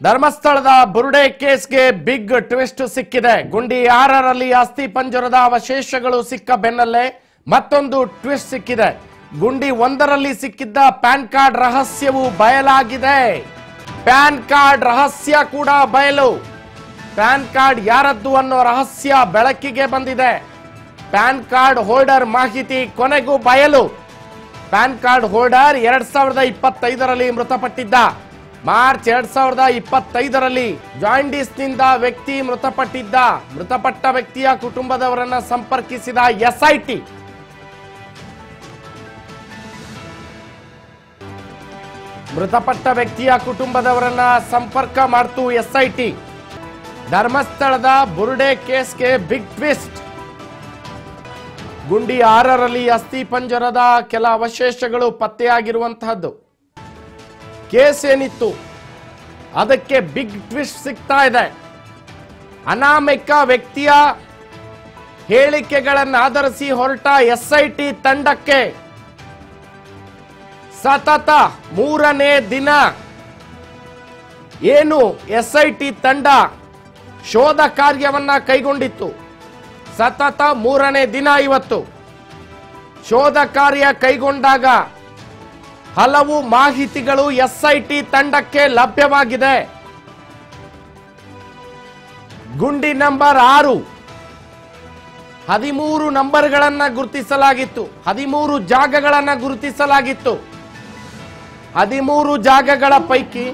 ಧರ್ಮಸ್ಥಳದ ಬುರುಡೆ ಕೇಸ್ಗೆ big twist ಸಿಕ್ಕಿದೆ. ಗುಂಡಿ 6ರಲ್ಲಿ ಅಸ್ಥಿ ಪಂಜರದ ಅವಶೇಷಗಳು ಸಿಕ್ಕ ಬೆನ್ನಲ್ಲೇ ಮತ್ತೊಂದು ಟ್ವಿಸ್ಟ್ ಸಿಕ್ಕಿದೆ. ಗುಂಡಿ 1ರಲ್ಲಿ ಸಿಕ್ಕಿದ್ದ ಪ್ಯಾನ್ ಕಾರ್ಡ್ ರಹಸ್ಯವು ಬಯಲಾಗಿದೆ. ಪ್ಯಾನ್ ಕಾರ್ಡ್ ರಹಸ್ಯ ಕೂಡ ಬಯಲು. ಪ್ಯಾನ್ ಕಾರ್ಡ್ ಯಾರದ್ದು ಅನ್ನೋ ರಹಸ್ಯ ಬೆಳಕಿಗೆ ಬಂದಿದೆ. ಪ್ಯಾನ್ ಕಾರ್ಡ್ ಹೋಲ್ಡರ್ ಮಾಹಿತಿ ಕೊನೆಗೂ ಬಯಲು. ಪ್ಯಾನ್ ಕಾರ್ಡ್ ಹೋಲ್ಡರ್ 2025ರಲ್ಲಿ ಮೃತಪಟ್ಟಿದ್ದ. ಮಾರ್ಚ್ 2025ರಲ್ಲಿ ಜಾಂಡೀಸ್ನಿಂದ ವ್ಯಕ್ತಿ ಮೃತಪಟ್ಟಿದ್ದ. ಮೃತಪಟ್ಟ ವ್ಯಕ್ತಿಯ ಕುಟುಂಬದವರನ್ನ ಸಂಪರ್ಕಿಸಿದ ಎಸ್ಐಟಿ. ಮೃತಪಟ್ಟ ವ್ಯಕ್ತಿಯ ಕುಟುಂಬದವರನ್ನ ಸಂಪರ್ಕ ಮಾಡ್ತು ಎಸ್ಐಟಿ. ಧರ್ಮಸ್ಥಳದ ಬುರುಡೆ ಕೇಸ್ಗೆ ಬಿಗ್ ಟ್ವಿಸ್ಟ್. ಗುಂಡಿ 6ರಲ್ಲಿ ಅಸ್ಥಿ ಪಂಜರದ ಕೆಲ ಅವಶೇಷಗಳು ಪತ್ತೆಯಾಗಿರುವಂತಹದ್ದು. ಕೇಸ್ ಏನಿತ್ತು ಅದಕ್ಕೆ ಬಿಗ್ ಟ್ವಿಸ್ಟ್ ಸಿಗ್ತಾ ಇದೆ. ಅನಾಮಿಕ ವ್ಯಕ್ತಿಯ ಹೇಳಿಕೆಗಳನ್ನು ಆಧರಿಸಿ ಹೊರಟ ಎಸ್ಐಟಿ ತಂಡಕ್ಕೆ ಸತತ 3ನೇ ದಿನ ಏನು ಎಸ್ಐಟಿ ತಂಡ ಶೋಧ ಕಾರ್ಯವನ್ನ ಕೈಗೊಂಡಿತ್ತು. ಸತತ 3ನೇ ದಿನ ಇವತ್ತು ಶೋಧ ಕಾರ್ಯ ಕೈಗೊಂಡಾಗ ಹಲವು ಮಾಹಿತಿಗಳು ಎಸ್ಐಟಿ ತಂಡಕ್ಕೆ ಲಭ್ಯವಾಗಿದೆ. ಗುಂಡಿ ನಂಬರ್ 6 13 ನಂಬರ್ಗಳನ್ನ ಗುರುತಿಸಲಾಗಿತ್ತು. 13 ಜಾಗಗಳನ್ನ ಗುರುತಿಸಲಾಗಿತ್ತು. 13 ಜಾಗಗಳ ಪೈಕಿ